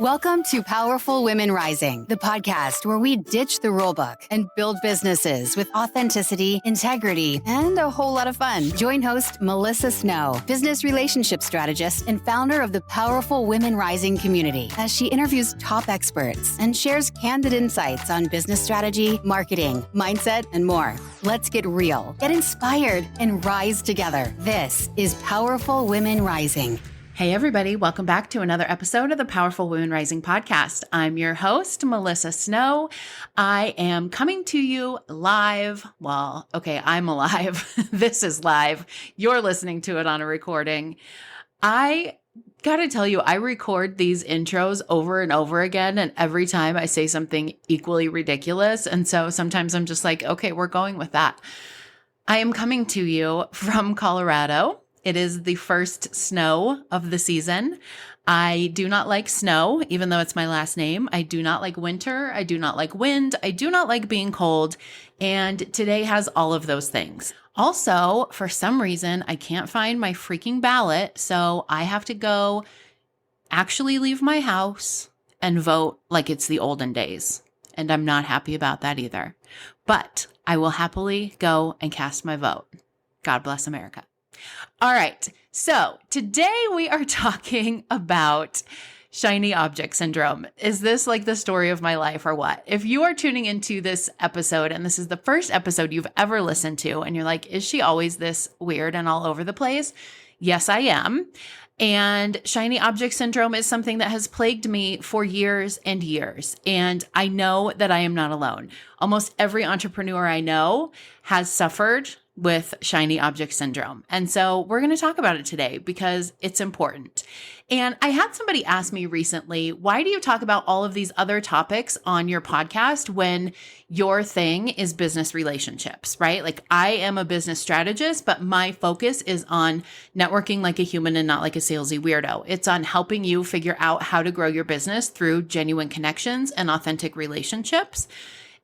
Welcome to Powerful Women Rising, the podcast where we ditch the rulebook and build businesses with authenticity, integrity, and a whole lot of fun. Join host Melissa Snow, business relationship strategist and founder of the Powerful Women Rising community, as she interviews top experts and shares candid insights on business strategy, marketing, mindset, and more. Let's get real, get inspired, and rise together. This is Powerful Women Rising. Hey everybody, welcome back to another episode of the Powerful Women Rising podcast. I'm your host, Melissa Snow. I am coming to you live. Well, okay, I'm alive. This is live. You're listening to it on a recording. I gotta tell you, I record these intros over and over again, and every time I say something equally ridiculous. And so sometimes I'm just like, okay, we're going with that. I am coming to you from Colorado. It is the first snow of the season. I do not like snow, even though it's my last name. I do not like winter. I do not like wind. I do not like being cold. And today has all of those things. Also, for some reason, I can't find my freaking ballot. So I have to go actually leave my house and vote like it's the olden days. And I'm not happy about that either. But I will happily go and cast my vote. God bless America. All right, so today we are talking about shiny object syndrome. Is this like the story of my life or what? If you are tuning into this episode and this is the first episode you've ever listened to and you're like, is she always this weird and all over the place? Yes, I am. And shiny object syndrome is something that has plagued me for years and years. And I know that I am not alone. Almost every entrepreneur I know has suffered with shiny object syndrome. And so we're going to talk about it today because it's important. And I had somebody ask me recently, why do you talk about all of these other topics on your podcast when your thing is business relationships, right? Like I am a business strategist, but my focus is on networking like a human and not like a salesy weirdo. It's on helping you figure out how to grow your business through genuine connections and authentic relationships.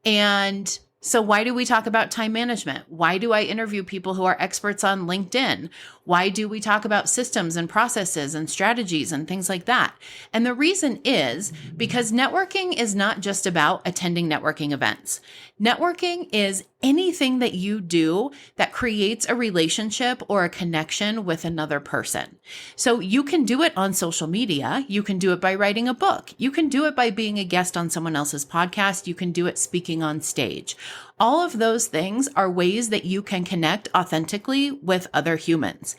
And so why do we talk about time management? Why do I interview people who are experts on LinkedIn? Why do we talk about systems and processes and strategies and things like that? And the reason is because networking is not just about attending networking events. Networking is anything that you do that creates a relationship or a connection with another person. So you can do it on social media. You can do it by writing a book. You can do it by being a guest on someone else's podcast. You can do it speaking on stage. All of those things are ways that you can connect authentically with other humans.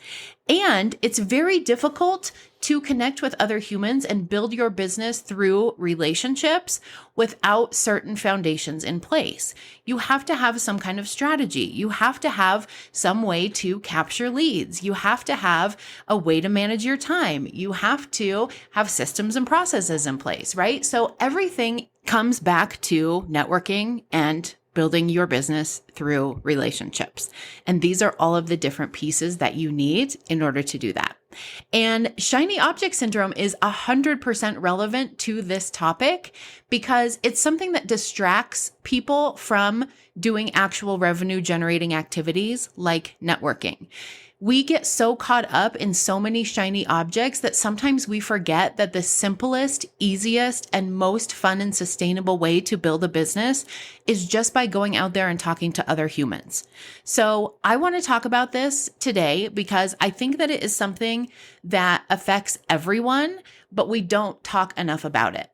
And it's very difficult to connect with other humans and build your business through relationships without certain foundations in place. You have to have some kind of strategy. You have to have some way to capture leads. You have to have a way to manage your time. You have to have systems and processes in place, right? So everything comes back to networking and building your business through relationships. And these are all of the different pieces that you need in order to do that. And shiny object syndrome is 100% relevant to this topic because it's something that distracts people from doing actual revenue generating activities like networking. We get so caught up in so many shiny objects that sometimes we forget that the simplest, easiest, and most fun and sustainable way to build a business is just by going out there and talking to other humans. So I want to talk about this today because I think that it is something that affects everyone, but we don't talk enough about it.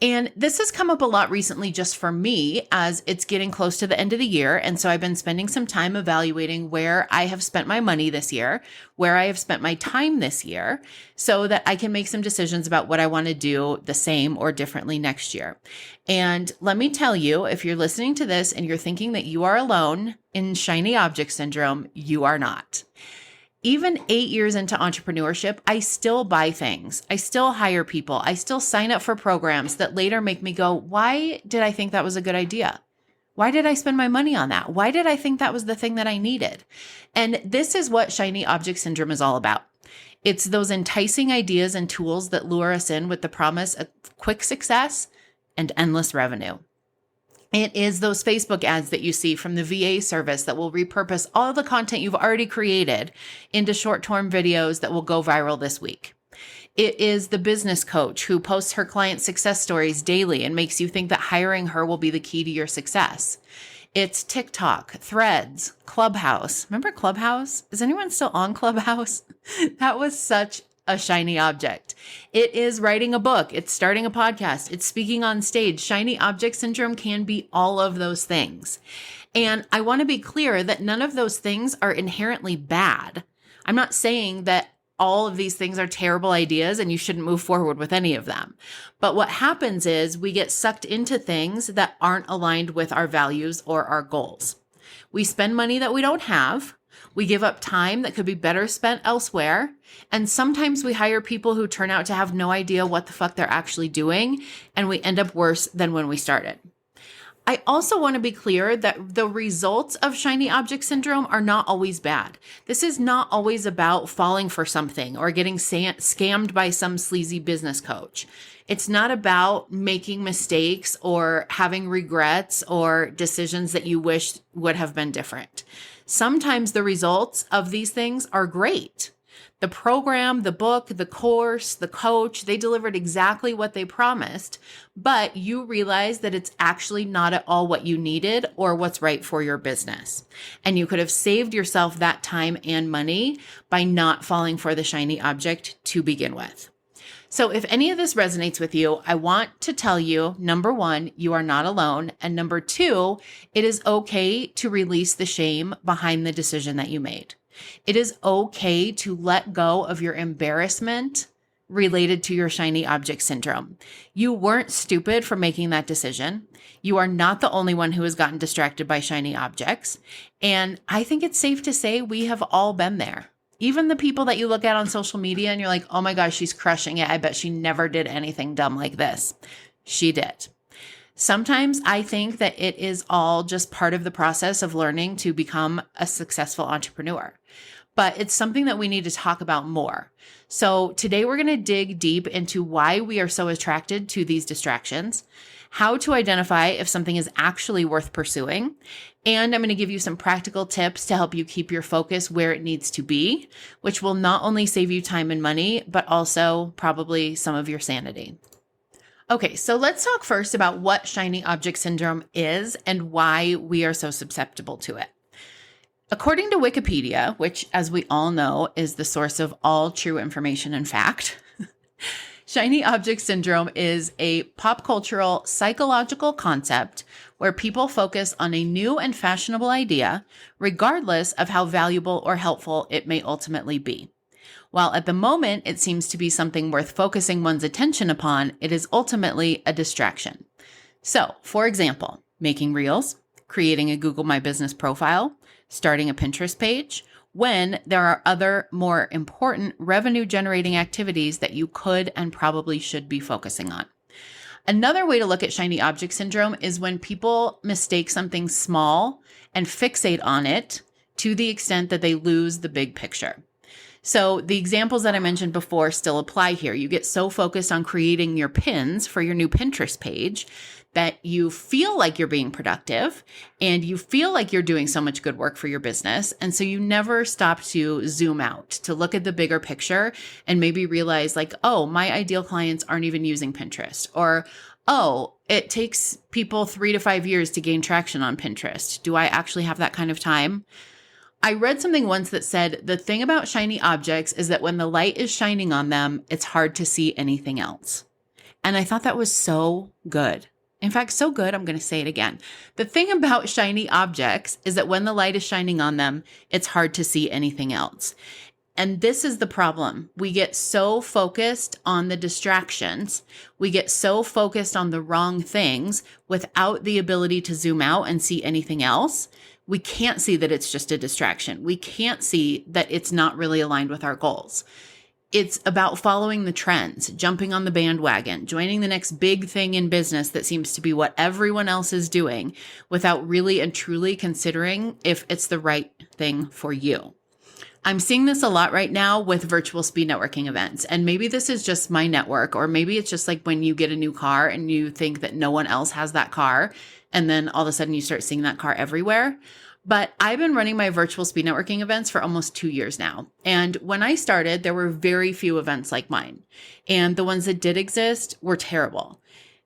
And this has come up a lot recently just for me as it's getting close to the end of the year. And so I've been spending some time evaluating where I have spent my money this year, where I have spent my time this year, so that I can make some decisions about what I want to do the same or differently next year. And let me tell you, if you're listening to this and you're thinking that you are alone in shiny object syndrome, you are not. Even 8 years into entrepreneurship, I still buy things. I still hire people. I still sign up for programs that later make me go, why did I think that was a good idea? Why did I spend my money on that? Why did I think that was the thing that I needed? And this is what shiny object syndrome is all about. It's those enticing ideas and tools that lure us in with the promise of quick success and endless revenue. It is those Facebook ads that you see from the VA service that will repurpose all of the content you've already created into short-form videos that will go viral this week. It is the business coach who posts her client success stories daily and makes you think that hiring her will be the key to your success. It's TikTok, Threads, Clubhouse. Remember Clubhouse? Is anyone still on Clubhouse? That was such a shiny object. It is writing a book. It's starting a podcast. It's speaking on stage. Shiny object syndrome can be all of those things. And I want to be clear that none of those things are inherently bad. I'm not saying that all of these things are terrible ideas and you shouldn't move forward with any of them. But what happens is we get sucked into things that aren't aligned with our values or our goals. We spend money that we don't have. We give up time that could be better spent elsewhere. And sometimes we hire people who turn out to have no idea what the fuck they're actually doing. And we end up worse than when we started. I also want to be clear that the results of shiny object syndrome are not always bad. This is not always about falling for something or getting scammed by some sleazy business coach. It's not about making mistakes or having regrets or decisions that you wish would have been different. Sometimes the results of these things are great. The program, the book, the course, the coach, they delivered exactly what they promised, but you realize that it's actually not at all what you needed or what's right for your business. And you could have saved yourself that time and money by not falling for the shiny object to begin with. So if any of this resonates with you, I want to tell you, number one, you are not alone. And number two, it is okay to release the shame behind the decision that you made. It is okay to let go of your embarrassment related to your shiny object syndrome. You weren't stupid for making that decision. You are not the only one who has gotten distracted by shiny objects. And I think it's safe to say we have all been there. Even the people that you look at on social media and you're like, oh my gosh, she's crushing it. I bet she never did anything dumb like this. She did. Sometimes I think that it is all just part of the process of learning to become a successful entrepreneur. But it's something that we need to talk about more. So today we're going to dig deep into why we are so attracted to these distractions, how to identify if something is actually worth pursuing, and I'm going to give you some practical tips to help you keep your focus where it needs to be, which will not only save you time and money, but also probably some of your sanity. Okay, so let's talk first about what shiny object syndrome is and why we are so susceptible to it. According to Wikipedia, which, as we all know, is the source of all true information and fact, shiny object syndrome is a pop cultural psychological concept where people focus on a new and fashionable idea, regardless of how valuable or helpful it may ultimately be. While at the moment it seems to be something worth focusing one's attention upon, it is ultimately a distraction. So, for example, making reels, creating a Google My Business profile, starting a Pinterest page, when there are other more important revenue-generating activities that you could and probably should be focusing on. Another way to look at shiny object syndrome is when people mistake something small and fixate on it to the extent that they lose the big picture. So the examples that I mentioned before still apply here. You get so focused on creating your pins for your new Pinterest page that you feel like you're being productive and you feel like you're doing so much good work for your business. And so you never stop to zoom out, to look at the bigger picture and maybe realize like, oh, my ideal clients aren't even using Pinterest, or, oh, it takes people 3 to 5 years to gain traction on Pinterest. Do I actually have that kind of time? I read something once that said the thing about shiny objects is that when the light is shining on them, it's hard to see anything else. And I thought that was so good. In fact, so good, I'm going to say it again. The thing about shiny objects is that when the light is shining on them, it's hard to see anything else. And this is the problem. We get so focused on the distractions. We get so focused on the wrong things without the ability to zoom out and see anything else. We can't see that it's just a distraction. We can't see that it's not really aligned with our goals. It's about following the trends, jumping on the bandwagon, joining the next big thing in business that seems to be what everyone else is doing without really and truly considering if it's the right thing for you. I'm seeing this a lot right now with virtual speed networking events. And maybe this is just my network, or maybe it's just like when you get a new car and you think that no one else has that car, and then all of a sudden you start seeing that car everywhere. But I've been running my virtual speed networking events for almost 2 years now. And when I started, there were very few events like mine. And the ones that did exist were terrible.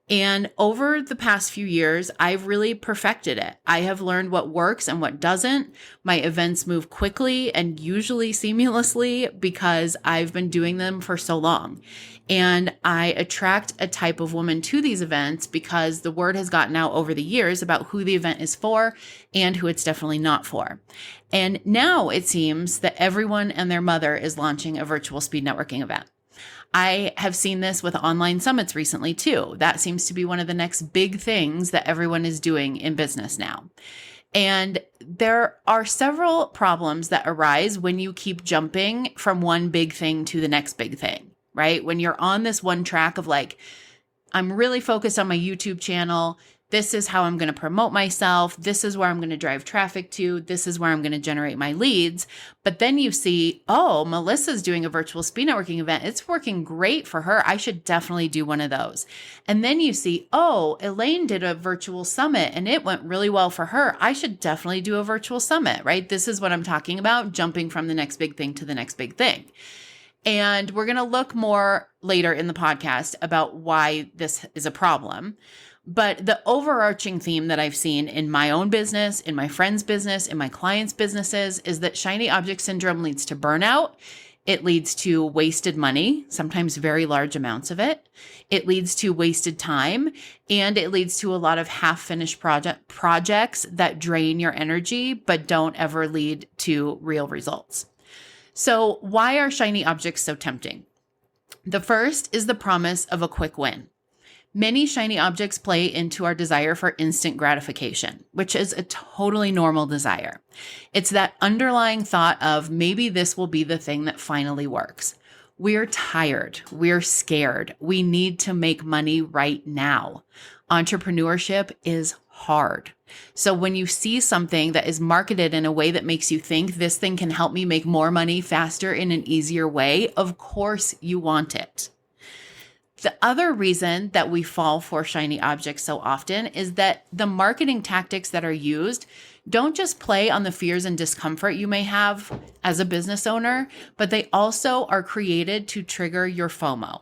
And over the past few years, I've really perfected it. I have learned what works and what doesn't. My events move quickly and usually seamlessly because I've been doing them for so long. And I attract a type of woman to these events because the word has gotten out over the years about who the event is for and who it's definitely not for. And now it seems that everyone and their mother is launching a virtual speed networking event. I have seen this with online summits recently too. That seems to be one of the next big things that everyone is doing in business now. And there are several problems that arise when you keep jumping from one big thing to the next big thing, right? When you're on this one track of like, I'm really focused on my YouTube channel. This is how I'm going to promote myself. This is where I'm going to drive traffic to. This is where I'm going to generate my leads. But then you see, oh, Melissa's doing a virtual speed networking event. It's working great for her. I should definitely do one of those. And then you see, oh, Elaine did a virtual summit and it went really well for her. I should definitely do a virtual summit, right? This is what I'm talking about, jumping from the next big thing to the next big thing. And we're going to look more later in the podcast about why this is a problem. But the overarching theme that I've seen in my own business, in my friends' business, in my clients' businesses is that shiny object syndrome leads to burnout. It leads to wasted money, sometimes very large amounts of it. It leads to wasted time, and it leads to a lot of half-finished projects that drain your energy but don't ever lead to real results. So why are shiny objects so tempting? The first is the promise of a quick win. Many shiny objects play into our desire for instant gratification, which is a totally normal desire. It's that underlying thought of maybe this will be the thing that finally works. We're tired. We're scared. We need to make money right now. Entrepreneurship is hard. So when you see something that is marketed in a way that makes you think this thing can help me make more money faster in an easier way, of course you want it. The other reason that we fall for shiny objects so often is that the marketing tactics that are used don't just play on the fears and discomfort you may have as a business owner, but they also are created to trigger your FOMO.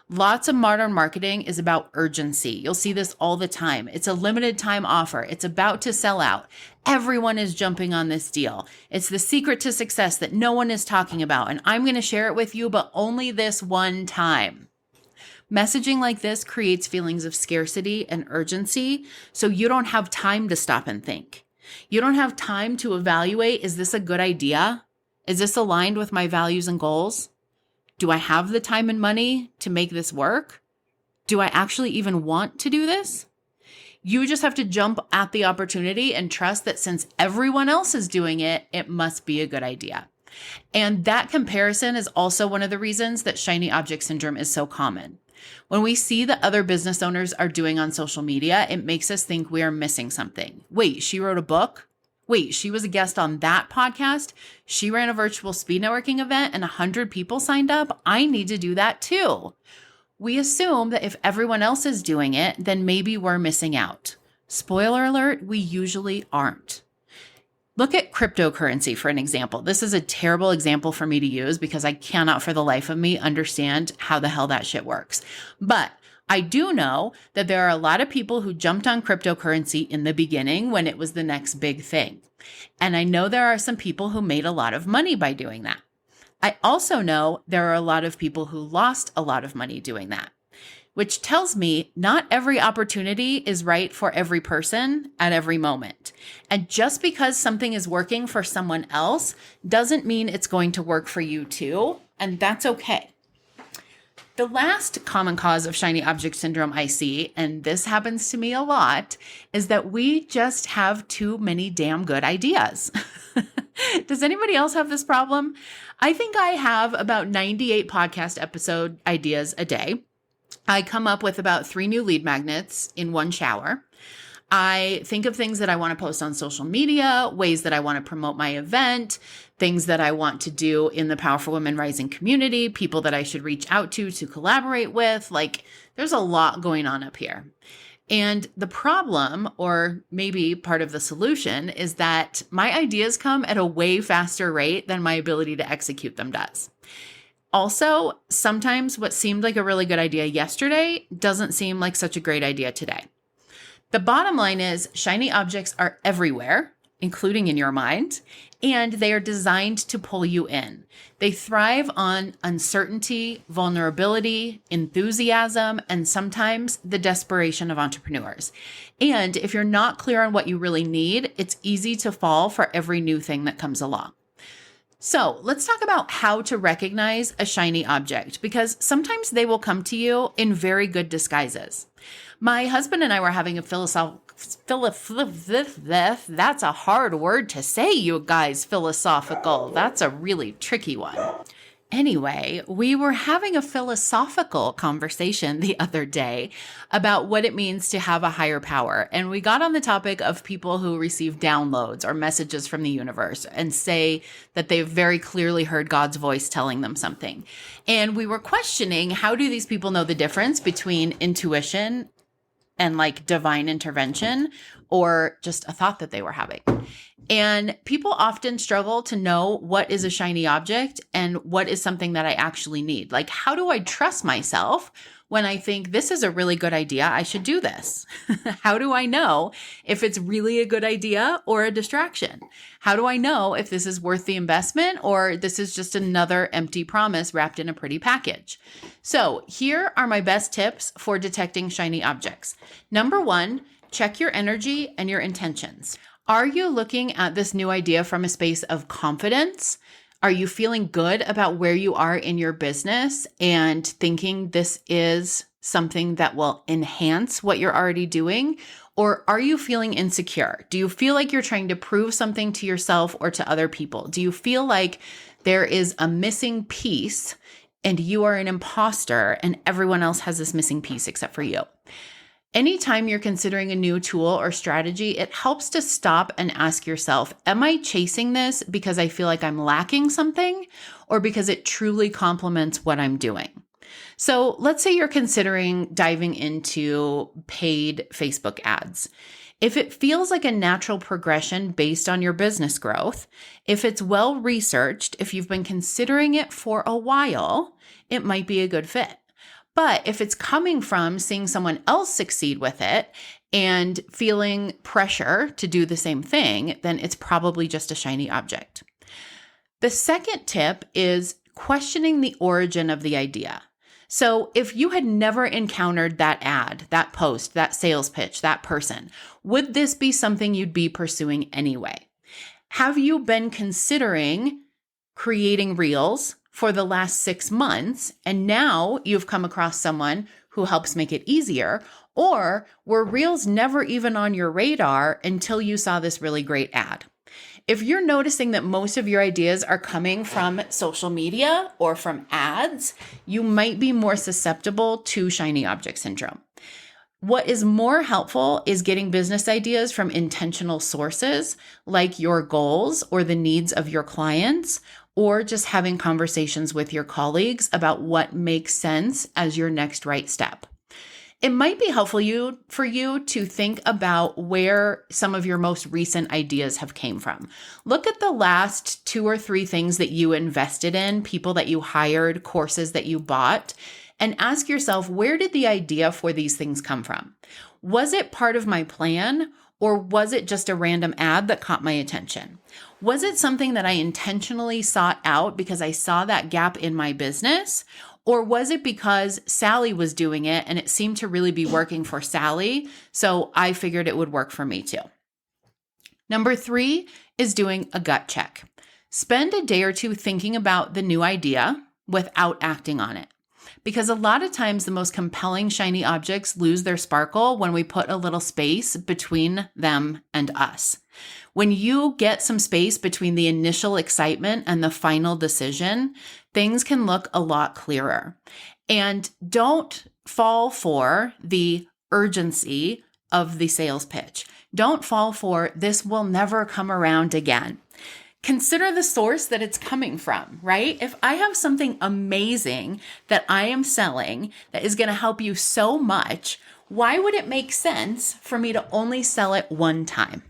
Lots of modern marketing is about urgency. You'll see this all the time. It's a limited time offer. It's about to sell out. Everyone is jumping on this deal. It's the secret to success that no one is talking about, and I'm going to share it with you, but only this one time. Messaging like this creates feelings of scarcity and urgency, so you don't have time to stop and think. You don't have time to evaluate, is this a good idea? Is this aligned with my values and goals? Do I have the time and money to make this work? Do I actually even want to do this? You just have to jump at the opportunity and trust that since everyone else is doing it, it must be a good idea. And that comparison is also one of the reasons that shiny object syndrome is so common. When we see that other business owners are doing on social media, it makes us think we are missing something. Wait, she wrote a book? Wait, she was a guest on that podcast? She ran a virtual speed networking event and 100 people signed up? I need to do that too. We assume that if everyone else is doing it, then maybe we're missing out. Spoiler alert, we usually aren't. Look at cryptocurrency for an example. This is a terrible example for me to use because I cannot for the life of me understand how the hell that shit works. But I do know that there are a lot of people who jumped on cryptocurrency in the beginning when it was the next big thing. And I know there are some people who made a lot of money by doing that. I also know there are a lot of people who lost a lot of money doing that, which tells me not every opportunity is right for every person at every moment. And just because something is working for someone else doesn't mean it's going to work for you too, and that's okay. The last common cause of shiny object syndrome I see, and this happens to me a lot, is that we just have too many damn good ideas. Does anybody else have this problem? I think I have about 98 podcast episode ideas a day. I come up with about 3 new lead magnets in one shower. I think of things that I want to post on social media, ways that I want to promote my event, things that I want to do in the Powerful Women Rising community, people that I should reach out to collaborate with. Like, there's a lot going on up here. And the problem, or maybe part of the solution, is that my ideas come at a way faster rate than my ability to execute them does. Also, sometimes what seemed like a really good idea yesterday doesn't seem like such a great idea today. The bottom line is shiny objects are everywhere, including in your mind, and they are designed to pull you in. They thrive on uncertainty, vulnerability, enthusiasm, and sometimes the desperation of entrepreneurs. And if you're not clear on what you really need, it's easy to fall for every new thing that comes along. So let's talk about how to recognize a shiny object, because sometimes they will come to you in very good disguises. My husband and I were having a that's a hard word to say, you guys, philosophical. That's a really tricky one. Anyway, we were having a philosophical conversation the other day about what it means to have a higher power. And we got on the topic of people who receive downloads or messages from the universe and say that they've very clearly heard God's voice telling them something. And we were questioning, how do these people know the difference between intuition and like divine intervention or just a thought that they were having? And people often struggle to know what is a shiny object and what is something that I actually need. Like, how do I trust myself when I think this is a really good idea? I should do this. How do I know if it's really a good idea or a distraction? How do I know if this is worth the investment or this is just another empty promise wrapped in a pretty package? So here are my best tips for detecting shiny objects. Number one, check your energy and your intentions. Are you looking at this new idea from a space of confidence? Are you feeling good about where you are in your business and thinking this is something that will enhance what you're already doing? Or are you feeling insecure? Do you feel like you're trying to prove something to yourself or to other people? Do you feel like there is a missing piece and you are an imposter and everyone else has this missing piece except for you? Anytime you're considering a new tool or strategy, it helps to stop and ask yourself, am I chasing this because I feel like I'm lacking something or because it truly complements what I'm doing? So let's say you're considering diving into paid Facebook ads. If it feels like a natural progression based on your business growth, if it's well researched, if you've been considering it for a while, it might be a good fit. But if it's coming from seeing someone else succeed with it and feeling pressure to do the same thing, then it's probably just a shiny object. The second tip is questioning the origin of the idea. So if you had never encountered that ad, that post, that sales pitch, that person, would this be something you'd be pursuing anyway? Have you been considering creating reels for the last 6 months, and now you've come across someone who helps make it easier? Or were reels never even on your radar until you saw this really great ad? If you're noticing that most of your ideas are coming from social media or from ads, you might be more susceptible to shiny object syndrome. What is more helpful is getting business ideas from intentional sources like your goals or the needs of your clients, or just having conversations with your colleagues about what makes sense as your next right step. It might be helpful for you to think about where some of your most recent ideas have came from. Look at the last 2 or 3 things that you invested in, people that you hired, courses that you bought, and ask yourself, where did the idea for these things come from? Was it part of my plan, or was it just a random ad that caught my attention? Was it something that I intentionally sought out because I saw that gap in my business? Or was it because Sally was doing it and it seemed to really be working for Sally, so I figured it would work for me too? Number 3 is doing a gut check. Spend a day or two thinking about the new idea without acting on it. Because a lot of times the most compelling shiny objects lose their sparkle when we put a little space between them and us. When you get some space between the initial excitement and the final decision, things can look a lot clearer. And don't fall for the urgency of the sales pitch. Don't fall for this will never come around again. consider the source that it's coming from, right? If I have something amazing that I am selling that is going to help you so much, why would it make sense for me to only sell it one time?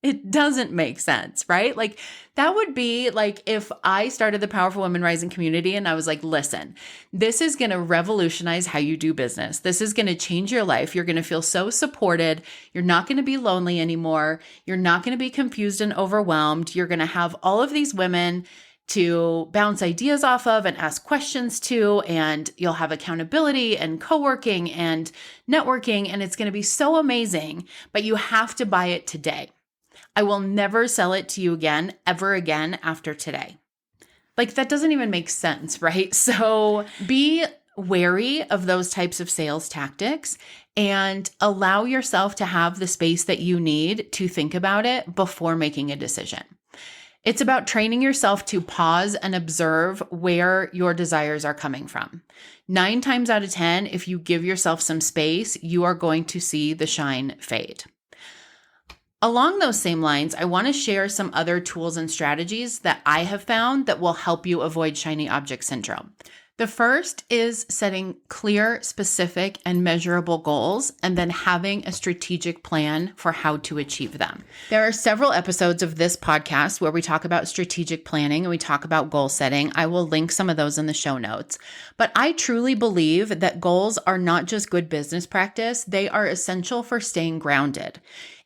It doesn't make sense, right? Like that would be like if I started the Powerful Women Rising community and I was like, listen, this is going to revolutionize how you do business. This is going to change your life. You're going to feel so supported. You're not going to be lonely anymore. You're not going to be confused and overwhelmed. You're going to have all of these women to bounce ideas off of and ask questions to, and you'll have accountability and co-working and networking, and it's going to be so amazing, but you have to buy it today. I will never sell it to you again, ever again after today. Like that doesn't even make sense, right? So be wary of those types of sales tactics and allow yourself to have the space that you need to think about it before making a decision. It's about training yourself to pause and observe where your desires are coming from. 9 times out of 10, if you give yourself some space, you are going to see the shine fade. Along those same lines, I want to share some other tools and strategies that I have found that will help you avoid shiny object syndrome. The first is setting clear, specific, and measurable goals, and then having a strategic plan for how to achieve them. There are several episodes of this podcast where we talk about strategic planning and we talk about goal setting. I will link some of those in the show notes. But I truly believe that goals are not just good business practice, they are essential for staying grounded.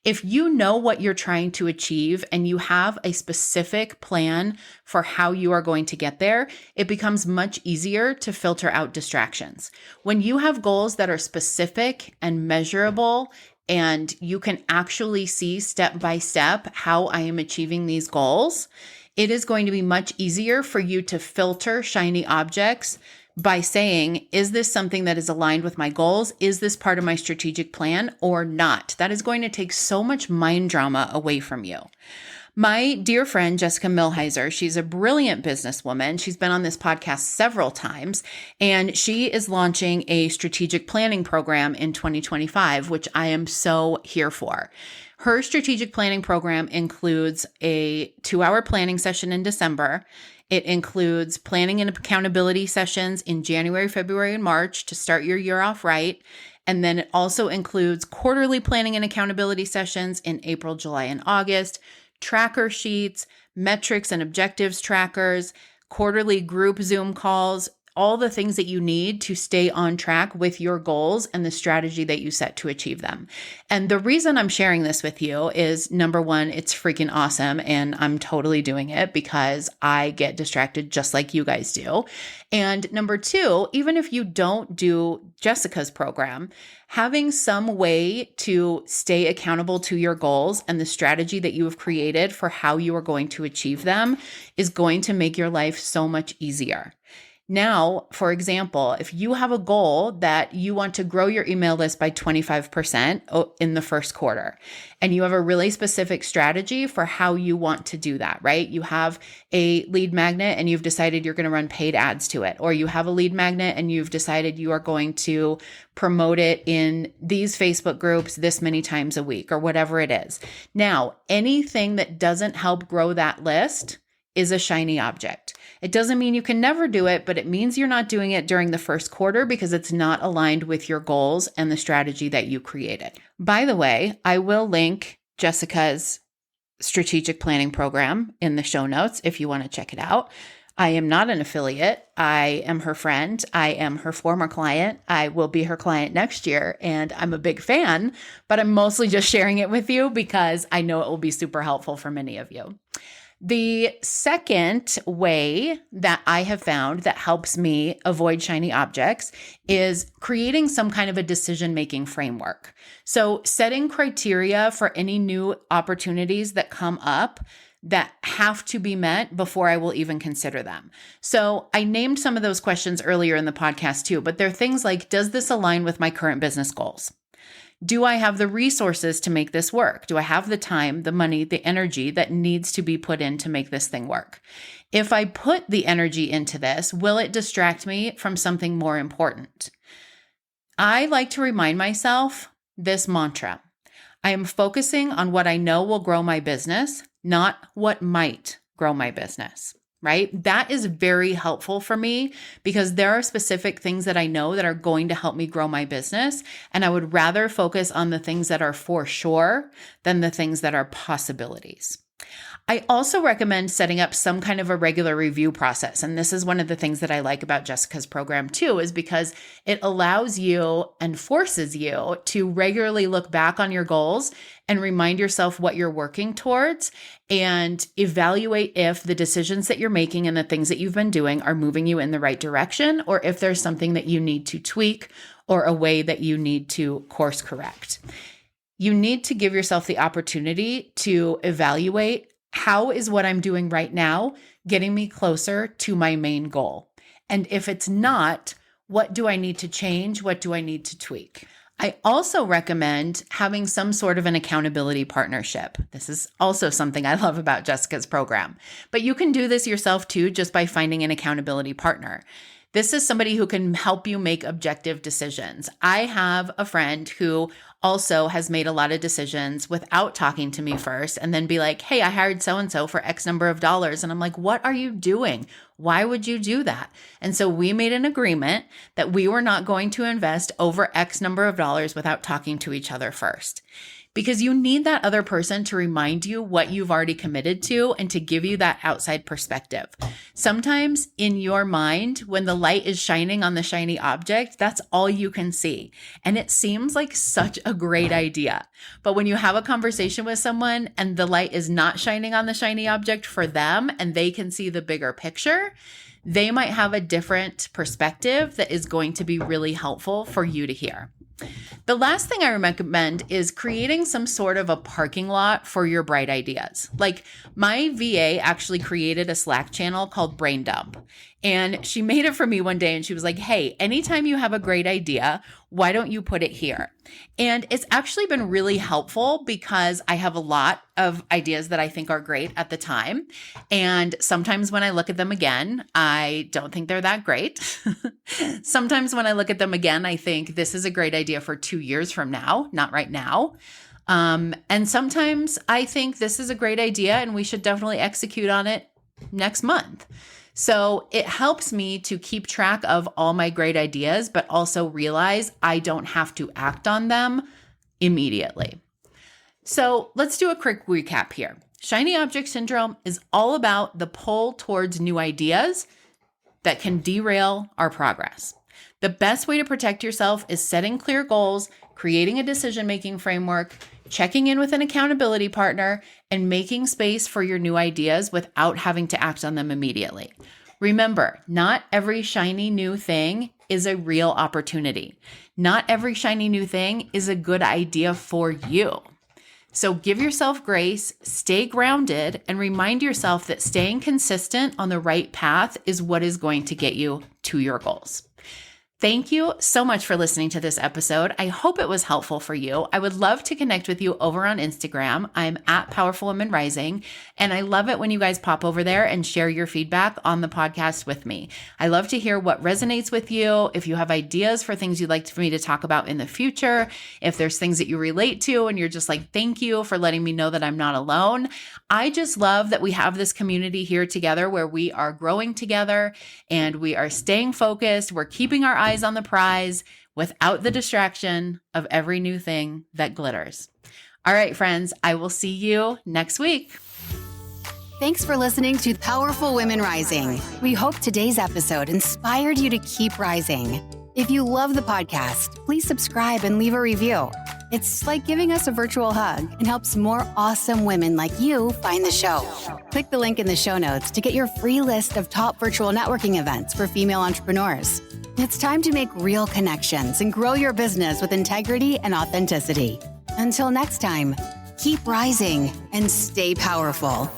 If you know what you're trying to achieve and you have a specific plan for how you are going to get there, it becomes much easier to filter out distractions. When you have goals that are specific and measurable and you can actually see step by step how I am achieving these goals, it is going to be much easier for you to filter shiny objects by saying, is this something that is aligned with my goals? Is this part of my strategic plan or not? That is going to take so much mind drama away from you. My dear friend, Jessica Milheiser, she's a brilliant businesswoman. She's been on this podcast several times, and she is launching a strategic planning program in 2025, which I am so here for. Her strategic planning program includes a 2-hour planning session in December. It includes planning and accountability sessions in January, February, and March to start your year off right. And then it also includes quarterly planning and accountability sessions in April, July, and August, tracker sheets, metrics and objectives trackers, quarterly group Zoom calls, all the things that you need to stay on track with your goals and the strategy that you set to achieve them. And the reason I'm sharing this with you is, number one, it's freaking awesome. And I'm totally doing it because I get distracted just like you guys do. And number two, even if you don't do Jessica's program, having some way to stay accountable to your goals and the strategy that you have created for how you are going to achieve them is going to make your life so much easier. Now, for example, if you have a goal that you want to grow your email list by 25% in the first quarter, and you have a really specific strategy for how you want to do that, right? You have a lead magnet and you've decided you're going to run paid ads to it, or you have a lead magnet and you've decided you are going to promote it in these Facebook groups this many times a week, or whatever it is. Now, anything that doesn't help grow that list is a shiny object. It doesn't mean you can never do it, but it means you're not doing it during the first quarter because it's not aligned with your goals and the strategy that you created. By the way, I will link Jessica's strategic planning program in the show notes if you want to check it out. I am not an affiliate. I am her friend. I am her former client. I will be her client next year, and I'm a big fan, but I'm mostly just sharing it with you because I know it will be super helpful for many of you. The second way that I have found that helps me avoid shiny objects is creating some kind of a decision-making framework. So setting criteria for any new opportunities that come up that have to be met before I will even consider them. So I named some of those questions earlier in the podcast too, but they're things like, does this align with my current business goals? Do I have the resources to make this work? Do I have the time, the money, the energy that needs to be put in to make this thing work? If I put the energy into this, will it distract me from something more important? I like to remind myself this mantra. I am focusing on what I know will grow my business, not what might grow my business, right? That is very helpful for me because there are specific things that I know that are going to help me grow my business. And I would rather focus on the things that are for sure than the things that are possibilities. I also recommend setting up some kind of a regular review process. And this is one of the things that I like about Jessica's program too, is because it allows you and forces you to regularly look back on your goals and remind yourself what you're working towards and evaluate if the decisions that you're making and the things that you've been doing are moving you in the right direction, or if there's something that you need to tweak or a way that you need to course correct. You need to give yourself the opportunity to evaluate, how is what I'm doing right now getting me closer to my main goal? And if it's not, what do I need to change? What do I need to tweak? I also recommend having some sort of an accountability partnership. This is also something I love about Jessica's program. But you can do this yourself too, just by finding an accountability partner. This is somebody who can help you make objective decisions. I have a friend who also has made a lot of decisions without talking to me first and then be like, hey, I hired so-and-so for X number of dollars. And I'm like, what are you doing? Why would you do that? And so we made an agreement that we were not going to invest over X number of dollars without talking to each other first. Because you need that other person to remind you what you've already committed to and to give you that outside perspective. Sometimes in your mind, when the light is shining on the shiny object, that's all you can see. And it seems like such a great idea. But when you have a conversation with someone and the light is not shining on the shiny object for them and they can see the bigger picture, they might have a different perspective that is going to be really helpful for you to hear. The last thing I recommend is creating some sort of a parking lot for your bright ideas. Like my VA actually created a Slack channel called Brain Dump. And she made it for me one day and she was like, hey, anytime you have a great idea, why don't you put it here? And it's actually been really helpful because I have a lot of ideas that I think are great at the time. And sometimes when I look at them again, I don't think they're that great. Sometimes when I look at them again, I think this is a great idea for 2 years from now, not right now. And sometimes I think this is a great idea and we should definitely execute on it next month. So it helps me to keep track of all my great ideas, but also realize I don't have to act on them immediately. So let's do a quick recap here. Shiny object syndrome is all about the pull towards new ideas that can derail our progress. The best way to protect yourself is setting clear goals, creating a decision-making framework, checking in with an accountability partner, and making space for your new ideas without having to act on them immediately. Remember, not every shiny new thing is a real opportunity. Not every shiny new thing is a good idea for you. So give yourself grace, stay grounded, and remind yourself that staying consistent on the right path is what is going to get you to your goals. Thank you so much for listening to this episode. I hope it was helpful for you. I would love to connect with you over on Instagram. I'm at Powerful Women Rising, and I love it when you guys pop over there and share your feedback on the podcast with me. I love to hear what resonates with you. If you have ideas for things you'd like for me to talk about in the future, if there's things that you relate to and you're just like, thank you for letting me know that I'm not alone. I just love that we have this community here together where we are growing together and we are staying focused. We're keeping our eyes on the prize without the distraction of every new thing that glitters. All right, friends, I will see you next week. Thanks for listening to Powerful Women Rising. We hope today's episode inspired you to keep rising. If you love the podcast, please subscribe and leave a review. It's like giving us a virtual hug and helps more awesome women like you find the show. Click the link in the show notes to get your free list of top virtual networking events for female entrepreneurs. It's time to make real connections and grow your business with integrity and authenticity. Until next time, keep rising and stay powerful.